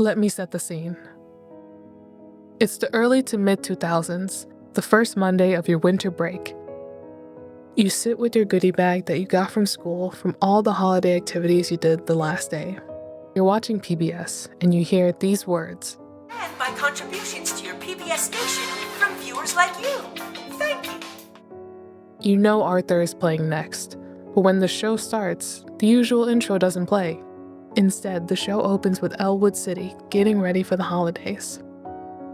Let me set the scene. It's the early to mid-2000s, the first Monday of your winter break. You sit with your goodie bag that you got from school from all the holiday activities you did the last day. You're watching PBS, and you hear these words. And by contributions to your PBS station from viewers like you. Thank you. You know Arthur is playing next, but when the show starts, the usual intro doesn't play. Instead, the show opens with Elwood City getting ready for the holidays.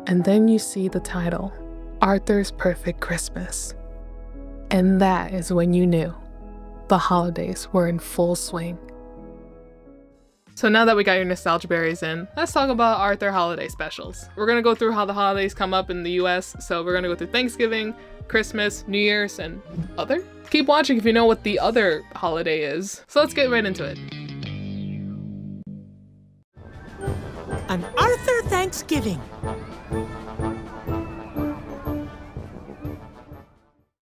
And then you see the title, Arthur's Perfect Christmas. And that is when you knew the holidays were in full swing. So now that we got your nostalgia berries in, let's talk about Arthur holiday specials. We're gonna go through how the holidays come up in the US, so we're gonna go through Thanksgiving, Christmas, New Year's, and other. Keep watching if you know what the other holiday is. So let's get right into it. An Arthur Thanksgiving.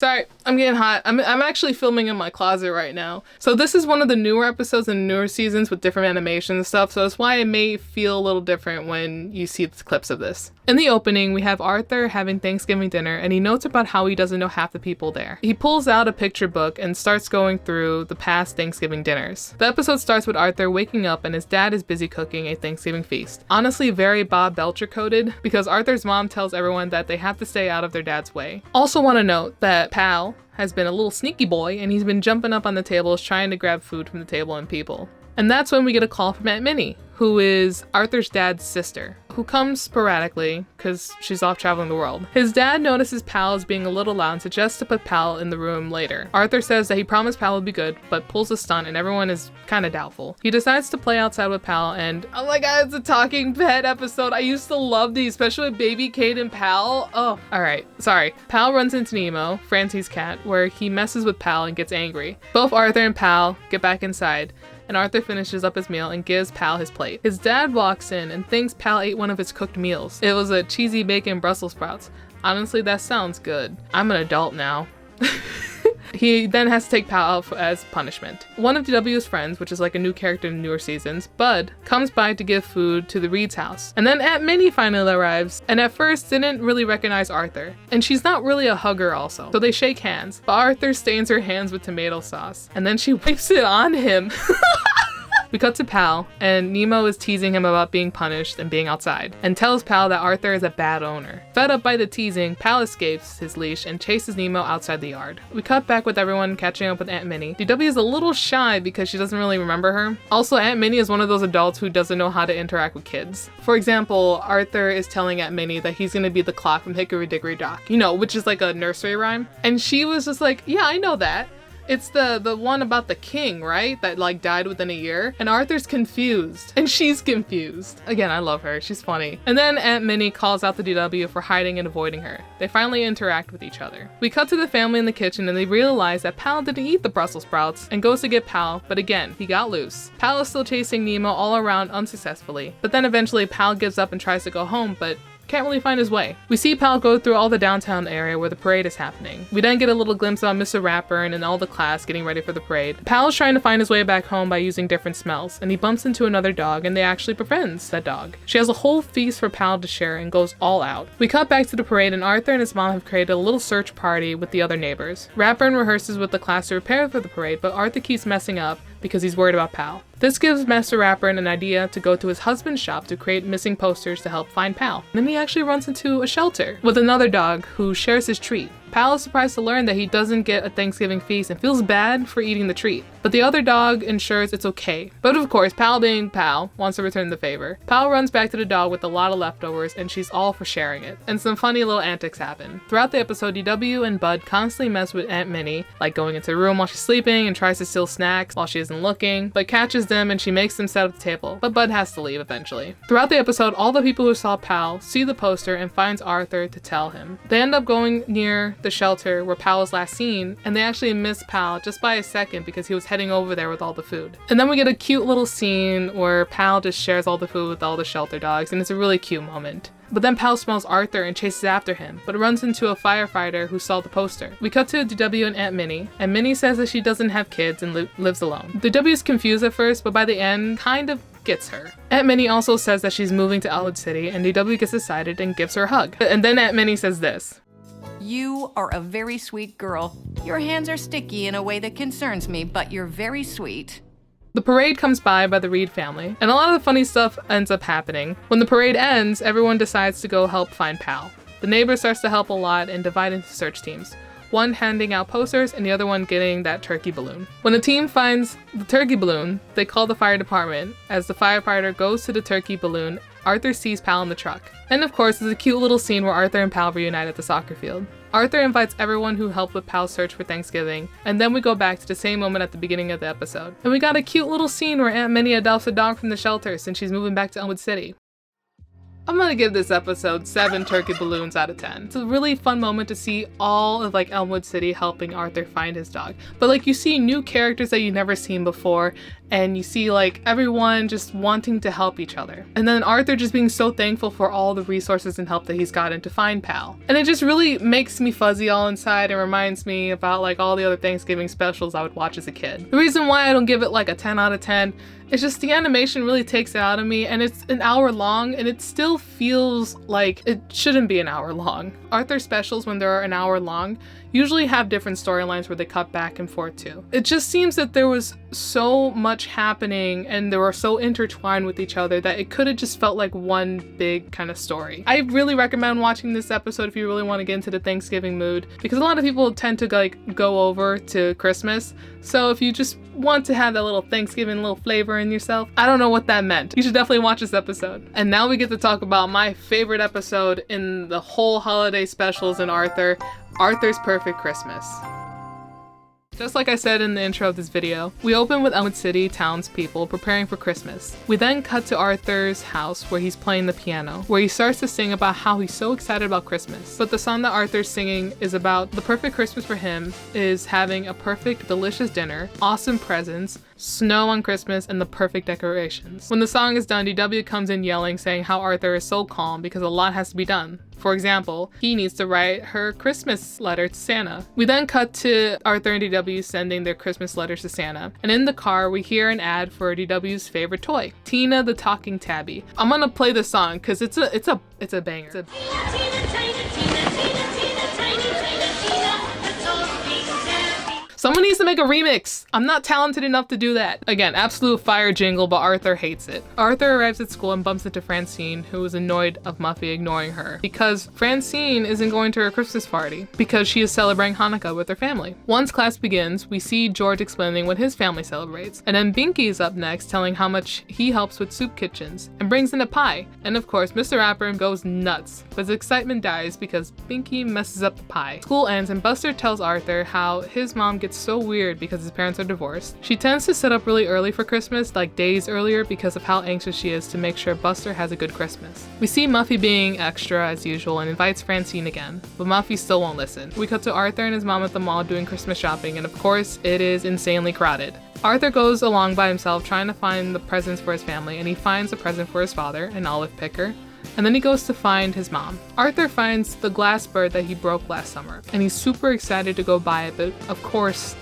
Sorry, I'm getting hot. I'm actually filming in my closet right now. So this is one of the newer episodes and newer seasons with different animation and stuff, so that's why it may feel a little different when you see the clips of this. In the opening, we have Arthur having Thanksgiving dinner, and he notes about how he doesn't know half the people there. He pulls out a picture book and starts going through the past Thanksgiving dinners. The episode starts with Arthur waking up and his dad is busy cooking a Thanksgiving feast. Honestly, very Bob Belcher coded, because Arthur's mom tells everyone that they have to stay out of their dad's way. Also want to note that Pal has been a little sneaky boy, and he's been jumping up on the tables trying to grab food from the table and people. And that's when we get a call from Aunt Minnie, who is Arthur's dad's sister, who comes sporadically because she's off traveling the world. His dad notices Pal is being a little loud and suggests to put Pal in the room later. Arthur says that he promised Pal would be good, but pulls a stunt and everyone is kind of doubtful. He decides to play outside with Pal, and oh my god, it's a talking pet episode. I used to love these, especially with baby Kate and Pal. Oh, alright, sorry. Pal runs into Nemo, Francie's cat, where he messes with Pal and gets angry. Both Arthur and Pal get back inside, and Arthur finishes up his meal and gives Pal his plate. His dad walks in and thinks Pal ate one of his cooked meals. It was a cheesy bacon Brussels sprouts. Honestly, that sounds good. I'm an adult now. He then has to take Pal out as punishment. One of DW's friends, which is like a new character in newer seasons, Bud, comes by to give food to the Reed's house. And then Aunt Minnie finally arrives, and at first didn't really recognize Arthur. And she's not really a hugger also, so they shake hands. But Arthur stains her hands with tomato sauce, and then she wipes it on him. We cut to Pal, and Nemo is teasing him about being punished and being outside, and tells Pal that Arthur is a bad owner. Fed up by the teasing, Pal escapes his leash and chases Nemo outside the yard. We cut back with everyone catching up with Aunt Minnie. DW is a little shy because she doesn't really remember her. Also, Aunt Minnie is one of those adults who doesn't know how to interact with kids. For example, Arthur is telling Aunt Minnie that he's gonna be the clock from Hickory Dickory Dock, you know, which is like a nursery rhyme. And she was just like, yeah, I know that. It's the one about the king, right? That like died within a year. And Arthur's confused. And she's confused. Again, I love her. She's funny. And then Aunt Minnie calls out the DW for hiding and avoiding her. They finally interact with each other. We cut to the family in the kitchen and they realize that Pal didn't eat the Brussels sprouts and goes to get Pal, but again, he got loose. Pal is still chasing Nemo all around unsuccessfully. But then eventually Pal gives up and tries to go home, but can't really find his way. We see Pal go through all the downtown area where the parade is happening. We then get a little glimpse of Mr. Ratburn and all the class getting ready for the parade. Pal's trying to find his way back home by using different smells, and he bumps into another dog and they actually befriends that dog. She has a whole feast for Pal to share and goes all out. We cut back to the parade and Arthur and his mom have created a little search party with the other neighbors. Ratburn rehearses with the class to prepare for the parade, but Arthur keeps messing up because he's worried about Pal. This gives Master Ratburn an idea to go to his husband's shop to create missing posters to help find Pal. Then he actually runs into a shelter with another dog who shares his treat. Pal is surprised to learn that he doesn't get a Thanksgiving feast and feels bad for eating the treat. But the other dog ensures it's okay. But of course, Pal being Pal, wants to return the favor. Pal runs back to the dog with a lot of leftovers and she's all for sharing it. And some funny little antics happen. Throughout the episode, DW and Bud constantly mess with Aunt Minnie, like going into the room while she's sleeping and tries to steal snacks while she isn't looking, but catches them and she makes them set up the table. But Bud has to leave eventually. Throughout the episode, all the people who saw Pal see the poster and finds Arthur to tell him. They end up going near the shelter where Pal was last seen, and they actually miss Pal just by a second because he was heading over there with all the food. And then we get a cute little scene where Pal just shares all the food with all the shelter dogs, and it's a really cute moment. But then Pal smells Arthur and chases after him, but runs into a firefighter who saw the poster. We cut to DW and Aunt Minnie, and Minnie says that she doesn't have kids and lives alone. DW is confused at first, but by the end, kind of gets her. Aunt Minnie also says that she's moving to Elmwood City, and DW gets excited and gives her a hug. And then Aunt Minnie says this. You are a very sweet girl. Your hands are sticky in a way that concerns me, but you're very sweet. The parade comes by the Reed family, and a lot of the funny stuff ends up happening. When the parade ends, everyone decides to go help find Pal. The neighbor starts to help a lot and divide into search teams. One handing out posters and the other one getting that turkey balloon. When a team finds the turkey balloon, they call the fire department. As the firefighter goes to the turkey balloon, Arthur sees Pal in the truck. And of course, there's a cute little scene where Arthur and Pal reunite at the soccer field. Arthur invites everyone who helped with Pal's search for Thanksgiving, and then we go back to the same moment at the beginning of the episode. And we got a cute little scene where Aunt Minnie adopts a dog from the shelter since she's moving back to Elmwood City. I'm gonna give this episode 7 turkey balloons out of 10. It's a really fun moment to see all of Elmwood City helping Arthur find his dog. But you see new characters that you've never seen before, and you see everyone just wanting to help each other. And then Arthur just being so thankful for all the resources and help that he's gotten to find Pal. And it just really makes me fuzzy all inside and reminds me about all the other Thanksgiving specials I would watch as a kid. The reason why I don't give it a 10 out of 10 it's just the animation really takes it out of me, and it's an hour long and it still feels like it shouldn't be an hour long. Arthur specials, when they're an hour long, usually have different storylines where they cut back and forth too. It just seems that there was so much happening and they were so intertwined with each other that it could have just felt like one big kind of story. I really recommend watching this episode if you really want to get into the Thanksgiving mood, because a lot of people tend to go over to Christmas. So if you just want to have that little Thanksgiving little flavor in yourself, I don't know what that meant. You should definitely watch this episode. And now we get to talk about my favorite episode in the whole holiday specials in Arthur's Perfect Christmas. Just like I said in the intro of this video, we open with Elmwood City townspeople preparing for Christmas. We then cut to Arthur's house where he's playing the piano, where he starts to sing about how he's so excited about Christmas. But the song that Arthur's singing is about the perfect Christmas for him is having a perfect, delicious dinner, awesome presents, snow on Christmas, and the perfect decorations. When the song is done, DW comes in yelling, saying how Arthur is so calm because a lot has to be done. For example, he needs to write her Christmas letter to Santa. We then cut to Arthur and DW sending their Christmas letters to Santa. And in the car, we hear an ad for DW's favorite toy, Tina the Talking Tabby. I'm gonna play the song because it's a banger. Someone needs to make a remix. I'm not talented enough to do that. Again, absolute fire jingle, but Arthur hates it. Arthur arrives at school and bumps into Francine, who is annoyed of Muffy ignoring her because Francine isn't going to her Christmas party because she is celebrating Hanukkah with her family. Once class begins, we see George explaining what his family celebrates, and then Binky is up next telling how much he helps with soup kitchens and brings in a pie. And of course, Mr. Rapper goes nuts, but his excitement dies because Binky messes up the pie. School ends and Buster tells Arthur how his mom gets so weird because his parents are divorced. She tends to sit up really early for Christmas, days earlier, because of how anxious she is to make sure Buster has a good Christmas. We see Muffy being extra as usual and invites Francine again, but Muffy still won't listen. We cut to Arthur and his mom at the mall doing Christmas shopping, and of course, it is insanely crowded. Arthur goes along by himself trying to find the presents for his family, and he finds a present for his father, an olive picker. And then he goes to find his mom. Arthur finds the glass bird that he broke last summer, and he's super excited to go buy it, but of course,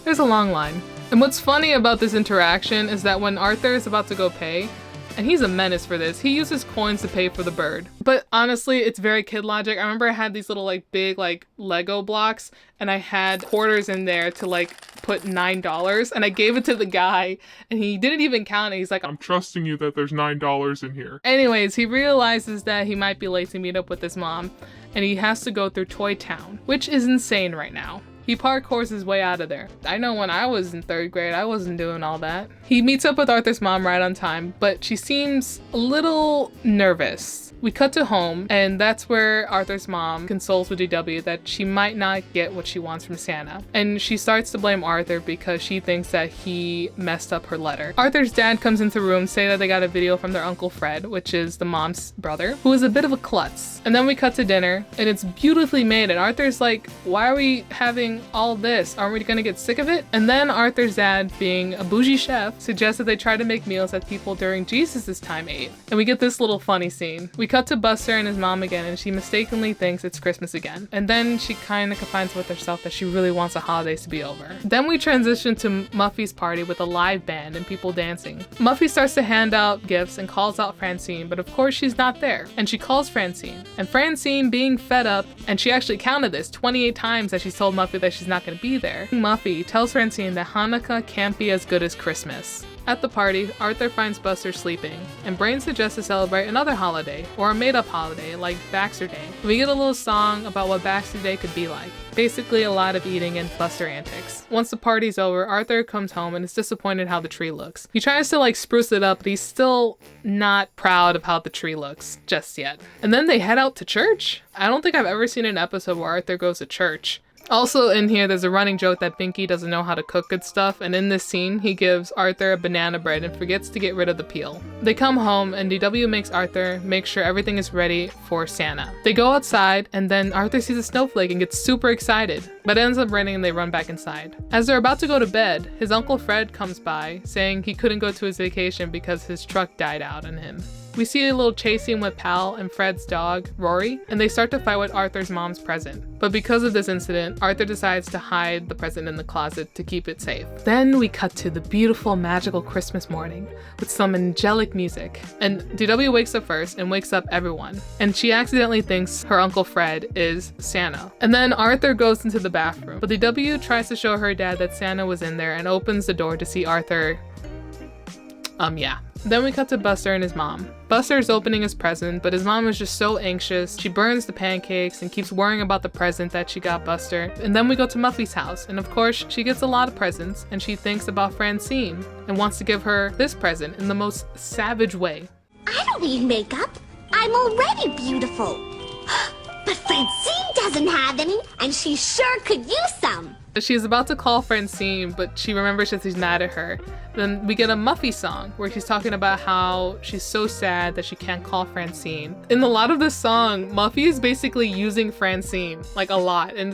there's a long line. And what's funny about this interaction is that when Arthur is about to go pay, and he's a menace for this, he uses coins to pay for the bird. But honestly, it's very kid logic. I remember I had these little big Lego blocks, and I had quarters in there to put $9, and I gave it to the guy, and he didn't even count it. He's like, I'm trusting you that there's $9 in here. Anyways, he realizes that he might be late to meet up with his mom, and he has to go through Toy Town, which is insane right now. He parkours his way out of there. I know when I was in 3rd grade, I wasn't doing all that. He meets up with Arthur's mom right on time, but she seems a little nervous. We cut to home, and that's where Arthur's mom consoles with DW that she might not get what she wants from Santa. And she starts to blame Arthur because she thinks that he messed up her letter. Arthur's dad comes into the room, say that they got a video from their Uncle Fred, which is the mom's brother, who is a bit of a klutz. And then we cut to dinner, and it's beautifully made, and Arthur's like, why are we having all this? Aren't we gonna get sick of it? And then Arthur's dad, being a bougie chef, suggests that they try to make meals that people during Jesus' time ate. And we get this little funny scene. We We cut to Buster and his mom again, and she mistakenly thinks it's Christmas again. And then she kind of confides with herself that she really wants the holidays to be over. Then we transition to Muffy's party with a live band and people dancing. Muffy starts to hand out gifts and calls out Francine, but of course she's not there. And she calls Francine. And Francine, being fed up, and she actually counted this 28 times that she's told Muffy that she's not going to be there. Muffy tells Francine that Hanukkah can't be as good as Christmas. At the party, Arthur finds Buster sleeping, and Brain suggests to celebrate another holiday, or a made-up holiday, like Baxter Day. We get a little song about what Baxter Day could be like. Basically a lot of eating and Buster antics. Once the party's over, Arthur comes home and is disappointed how the tree looks. He tries to spruce it up, but he's still not proud of how the tree looks just yet. And then they head out to church. I don't think I've ever seen an episode where Arthur goes to church. Also in here, there's a running joke that Binky doesn't know how to cook good stuff, and in this scene, he gives Arthur a banana bread and forgets to get rid of the peel. They come home, and DW makes Arthur make sure everything is ready for Santa. They go outside, and then Arthur sees a snowflake and gets super excited, but it ends up raining and they run back inside. As they're about to go to bed, his Uncle Fred comes by, saying he couldn't go to his vacation because his truck died out on him. We see a little chase scene with Pal and Fred's dog, Rory, and they start to fight with Arthur's mom's present. But because of this incident, Arthur decides to hide the present in the closet to keep it safe. Then we cut to the beautiful, magical Christmas morning with some angelic music. And DW wakes up first and wakes up everyone. And she accidentally thinks her Uncle Fred is Santa. And then Arthur goes into the bathroom. But DW tries to show her dad that Santa was in there and opens the door to see Arthur. Yeah. Then we cut to Buster and his mom. Buster is opening his present, but his mom is just so anxious. She burns the pancakes and keeps worrying about the present that she got Buster. And then we go to Muffy's house, and of course, she gets a lot of presents, and she thinks about Francine and wants to give her this present in the most savage way. I don't need makeup. I'm already beautiful. But Francine doesn't have any, and she sure could use some. She's about to call Francine, but she remembers that he's mad at her. Then we get a Muffy song where she's talking about how she's so sad that she can't call Francine. In a lot of this song, Muffy is basically using Francine, a lot, and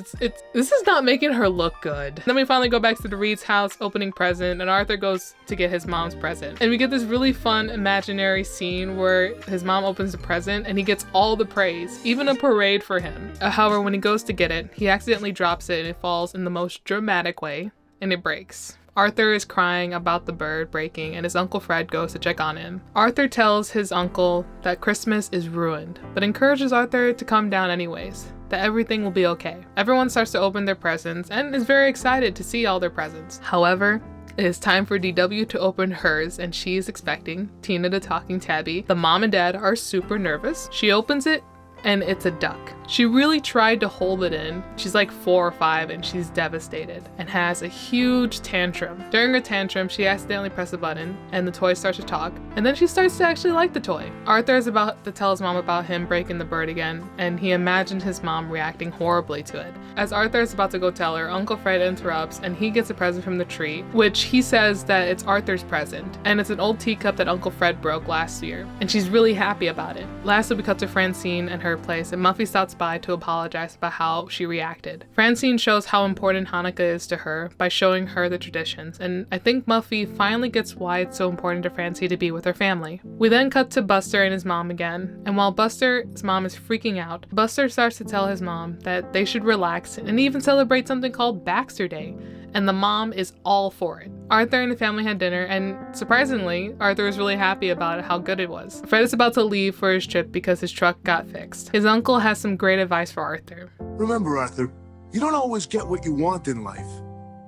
this is not making her look good. Then we finally go back to the Reed's house, opening present, and Arthur goes to get his mom's present. And we get this really fun imaginary scene where his mom opens the present and he gets all the praise, even a parade for him. However, when he goes to get it, he accidentally drops it and it falls in the most dramatic way, and it breaks. Arthur is crying about the bird breaking, and his Uncle Fred goes to check on him. Arthur tells his uncle that Christmas is ruined, but encourages Arthur to come down anyways, that everything will be okay. Everyone starts to open their presents and is very excited to see all their presents. However, it is time for DW to open hers, and she is expecting Tina the talking tabby. The mom and dad are super nervous. She opens it, and it's a duck. She really tried to hold it in. She's 4 or 5 and she's devastated and has a huge tantrum. During her tantrum, she accidentally presses a button and the toy starts to talk, and then she starts to actually like the toy. Arthur is about to tell his mom about him breaking the bird again, and he imagined his mom reacting horribly to it. As Arthur is about to go tell her, Uncle Fred interrupts and he gets a present from the tree, which he says that it's Arthur's present, and it's an old teacup that Uncle Fred broke last year, and she's really happy about it. Lastly, we cut to Francine and her place, and Muffy stops by to apologize about how she reacted. Francine shows how important Hanukkah is to her by showing her the traditions, and I think Muffy finally gets why it's so important to Francine to be with her family. We then cut to Buster and his mom again, and while Buster's mom is freaking out, Buster starts to tell his mom that they should relax and even celebrate something called Baxter Day, and the mom is all for it. Arthur and the family had dinner, and surprisingly, Arthur was really happy about it, how good it was. Fred is about to leave for his trip because his truck got fixed. His uncle has some great advice for Arthur. Remember, Arthur, you don't always get what you want in life.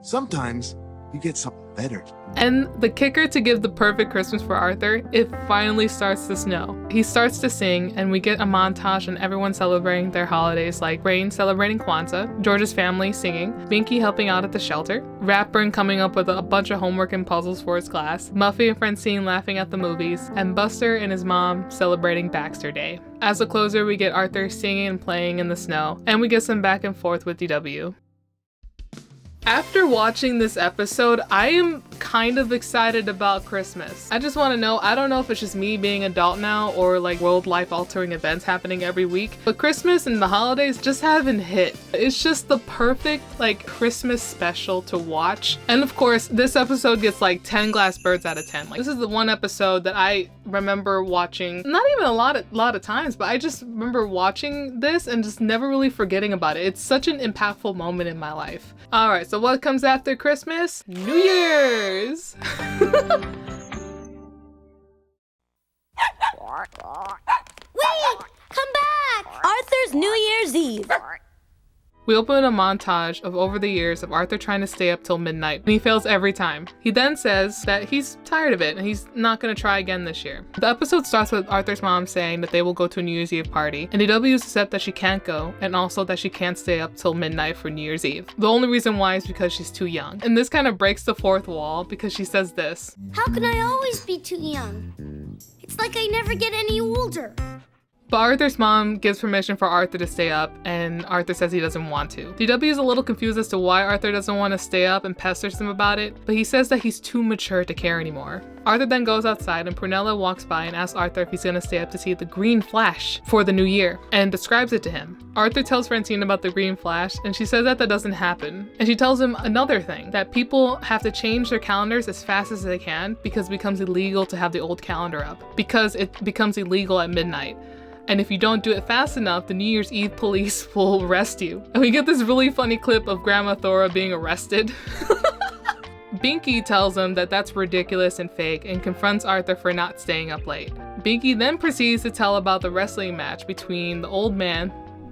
Sometimes you get something better. And the kicker to give the perfect Christmas for Arthur, it finally starts to snow. He starts to sing, and we get a montage on everyone celebrating their holidays, like Rain celebrating Kwanzaa, George's family singing, Binky helping out at the shelter, Ratburn coming up with a bunch of homework and puzzles for his class, Muffy and Francine laughing at the movies, and Buster and his mom celebrating Baxter Day. As a closer, we get Arthur singing and playing in the snow, and we get some back and forth with DW. After watching this episode, I am kind of excited about Christmas. I just want to know, I don't know if it's just me being adult now or like world life altering events happening every week, but Christmas and the holidays just haven't hit. It's just the perfect like Christmas special to watch. And of course, this episode gets like 10 glass birds out of 10. Like, this is the one episode that I remember watching, not even a lot of times, but I just remember watching this and just never really forgetting about it. It's such an impactful moment in my life. All right, so what comes after Christmas? New Year's. Wait! Come back! Arthur's New Year's Eve. We open a montage of over the years of Arthur trying to stay up till midnight, and he fails every time. He then says that he's tired of it and he's not gonna try again this year. The episode starts with Arthur's mom saying that they will go to a New Year's Eve party, and DW is upset that she can't go, and also that she can't stay up till midnight for New Year's Eve. The only reason why is because she's too young. And this kind of breaks the fourth wall because she says this. How can I always be too young? It's like I never get any older. But Arthur's mom gives permission for Arthur to stay up, and Arthur says he doesn't want to. DW is a little confused as to why Arthur doesn't want to stay up and pesters him about it, but he says that he's too mature to care anymore. Arthur then goes outside and Prunella walks by and asks Arthur if he's gonna stay up to see the green flash for the new year, and describes it to him. Arthur tells Francine about the green flash, and she says that that doesn't happen. And she tells him another thing, that people have to change their calendars as fast as they can because it becomes illegal to have the old calendar up, because it becomes illegal at midnight. And if you don't do it fast enough, the New Year's Eve police will arrest you. And we get this really funny clip of Grandma Thora being arrested. Binky tells him that that's ridiculous and fake and confronts Arthur for not staying up late. Binky then proceeds to tell about the wrestling match between the old man,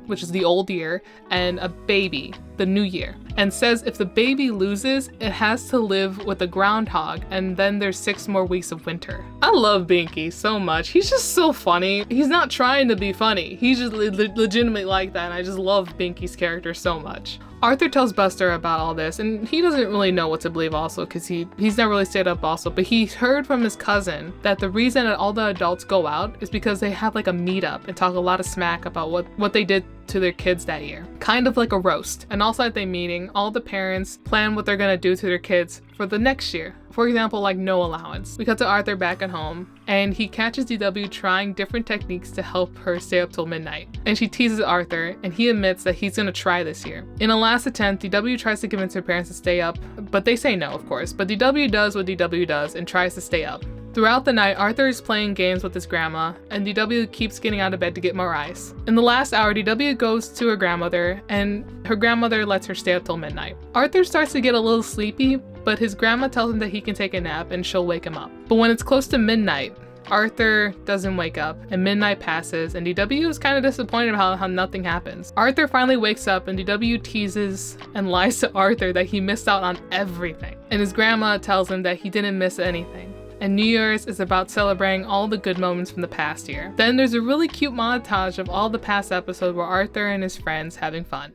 which is the old year, and a baby, the new year, and says if the baby loses, it has to live with a groundhog, and then there's 6 more weeks of winter. I love Binky so much. He's just so funny. He's not trying to be funny. He's just legitimately like that, and I just love Binky's character so much. Arthur tells Buster about all this, and he doesn't really know what to believe also, because he's never really stayed up also, but he heard from his cousin that the reason that all the adults go out is because they have like a meetup and talk a lot of smack about what they did to their kids that year. Kind of like a roast. And also at the meeting, all the parents plan what they're gonna do to their kids for the next year. For example, like no allowance. We cut to Arthur back at home, and he catches DW trying different techniques to help her stay up till midnight. And she teases Arthur, and he admits that he's gonna try this year. In a last attempt, DW tries to convince her parents to stay up, but they say no, of course. But DW does what DW does and tries to stay up. Throughout the night, Arthur is playing games with his grandma, and DW keeps getting out of bed to get more ice. In the last hour, DW goes to her grandmother, and her grandmother lets her stay up till midnight. Arthur starts to get a little sleepy, but his grandma tells him that he can take a nap and she'll wake him up. But when it's close to midnight, Arthur doesn't wake up, and midnight passes, and DW is kind of disappointed about how nothing happens. Arthur finally wakes up, and DW teases and lies to Arthur that he missed out on everything. And his grandma tells him that he didn't miss anything. And New Year's is about celebrating all the good moments from the past year. Then there's a really cute montage of all the past episodes where Arthur and his friends having fun.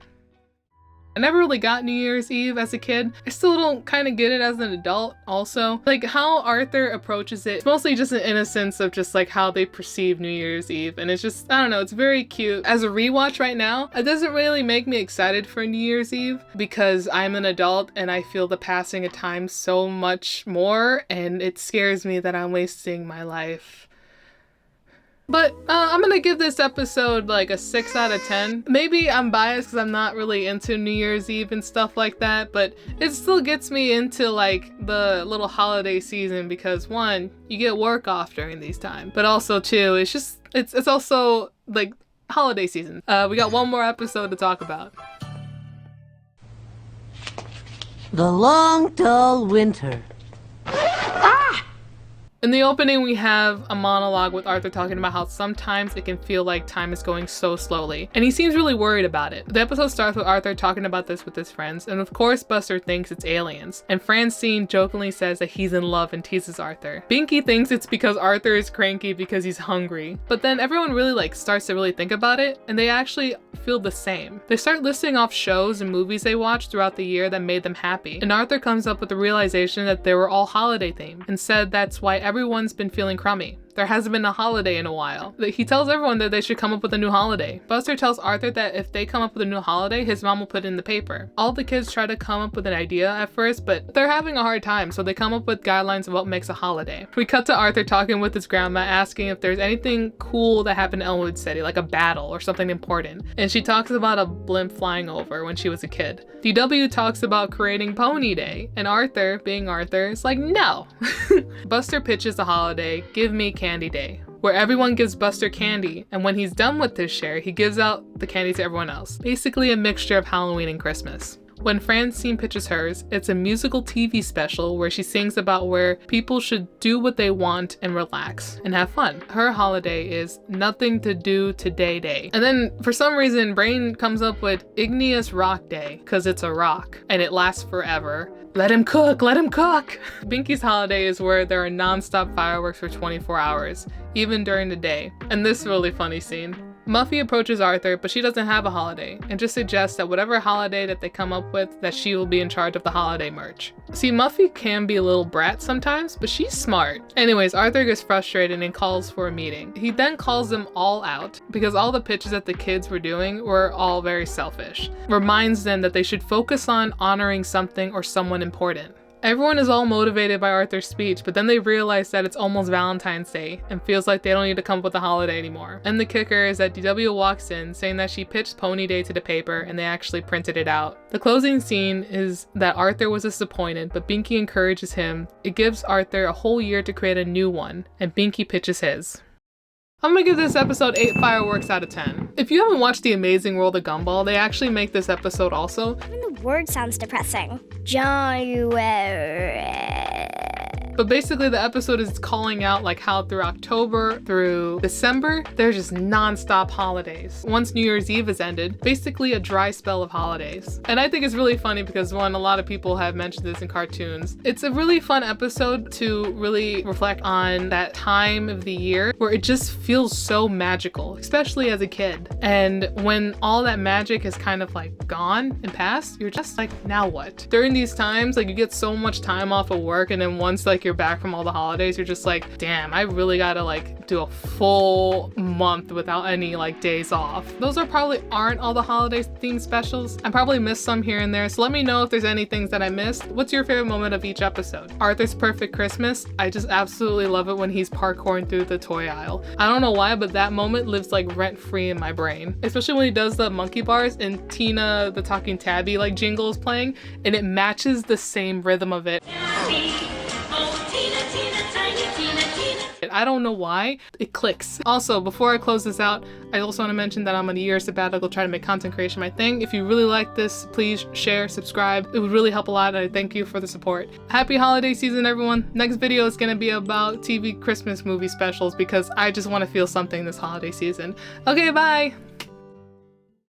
I never really got New Year's Eve as a kid. I still don't kind of get it as an adult also. Like how Arthur approaches it, it's mostly just an innocence of just like how they perceive New Year's Eve. And it's just, I don't know, it's very cute. As a rewatch right now, it doesn't really make me excited for New Year's Eve because I'm an adult and I feel the passing of time so much more, and it scares me that I'm wasting my life. But I'm gonna give this episode like a 6 out of 10. Maybe I'm biased because I'm not really into New Year's Eve and stuff like that, but it still gets me into like the little holiday season because 1, you get work off during these times, but also 2, it's just, it's also like holiday season. We got one more episode to talk about. The long, dull winter. In the opening, we have a monologue with Arthur talking about how sometimes it can feel like time is going so slowly, and he seems really worried about it. The episode starts with Arthur talking about this with his friends, and of course Buster thinks it's aliens, and Francine jokingly says that he's in love and teases Arthur. Binky thinks it's because Arthur is cranky because he's hungry, but then everyone really starts to really think about it, and they actually feel the same. They start listing off shows and movies they watched throughout the year that made them happy, and Arthur comes up with the realization that they were all holiday themed, and said that's why everyone's been feeling crummy. There hasn't been a holiday in a while. He tells everyone that they should come up with a new holiday. Buster tells Arthur that if they come up with a new holiday, his mom will put it in the paper. All the kids try to come up with an idea at first, but they're having a hard time, so they come up with guidelines of what makes a holiday. We cut to Arthur talking with his grandma, asking if there's anything cool that happened in Elmwood City, like a battle or something important. And she talks about a blimp flying over when she was a kid. DW talks about creating Pony Day, and Arthur, being Arthur, is like, no. Buster pitches a holiday, Give Me Candy Day, where everyone gives Buster candy, and when he's done with his share, he gives out the candy to everyone else. Basically a mixture of Halloween and Christmas. When Francine pitches hers, it's a musical TV special where she sings about where people should do what they want and relax and have fun. Her holiday is Nothing to Do Today Day. And then for some reason, Brain comes up with Igneous Rock Day, because it's a rock and it lasts forever. Let him cook, let him cook! Binky's holiday is where there are non-stop fireworks for 24 hours, even during the day. And this really funny scene. Muffy approaches Arthur, but she doesn't have a holiday, and just suggests that whatever holiday that they come up with, that she will be in charge of the holiday merch. See, Muffy can be a little brat sometimes, but she's smart. Anyways, Arthur gets frustrated and calls for a meeting. He then calls them all out, because all the pitches that the kids were doing were all very selfish. Reminds them that they should focus on honoring something or someone important. Everyone is all motivated by Arthur's speech, but then they realize that it's almost Valentine's Day and feels like they don't need to come up with a holiday anymore. And the kicker is that DW walks in saying that she pitched Pony Day to the paper and they actually printed it out. The closing scene is that Arthur was disappointed, but Binky encourages him. It gives Arthur a whole year to create a new one, and Binky pitches his. I'm gonna give this episode 8 fireworks out of 10. If you haven't watched The Amazing World of Gumball, they actually make this episode also. Even the word sounds depressing. January. But basically the episode is calling out like how through October through December, there's just non-stop holidays. Once New Year's Eve has ended, basically a dry spell of holidays. And I think it's really funny because one, a lot of people have mentioned this in cartoons. It's a really fun episode to really reflect on that time of the year where it just feels so magical, especially as a kid. And when all that magic is kind of like gone and past, you're just like, now what? During these times, like you get so much time off of work, and then once like you're back from all the holidays, you're just like, damn, I really gotta like do a full month without any like days off. Those probably aren't all the holiday themed specials. I probably missed some here and there, so let me know if there's any things that I missed. What's your favorite moment of each episode? Arthur's Perfect Christmas, I just absolutely love it when he's parkouring through the toy aisle. I don't know why, but that moment lives like rent-free in my brain, especially when he does the monkey bars and Tina the Talking Tabby like jingle is playing and it matches the same rhythm of it. I don't know why, it clicks. Also, before I close this out, I also want to mention that I'm on a year sabbatical trying to make content creation my thing. If you really like this, please share, subscribe. It would really help a lot, and I thank you for the support. Happy holiday season, everyone. Next video is going to be about TV Christmas movie specials because I just want to feel something this holiday season. Okay, bye!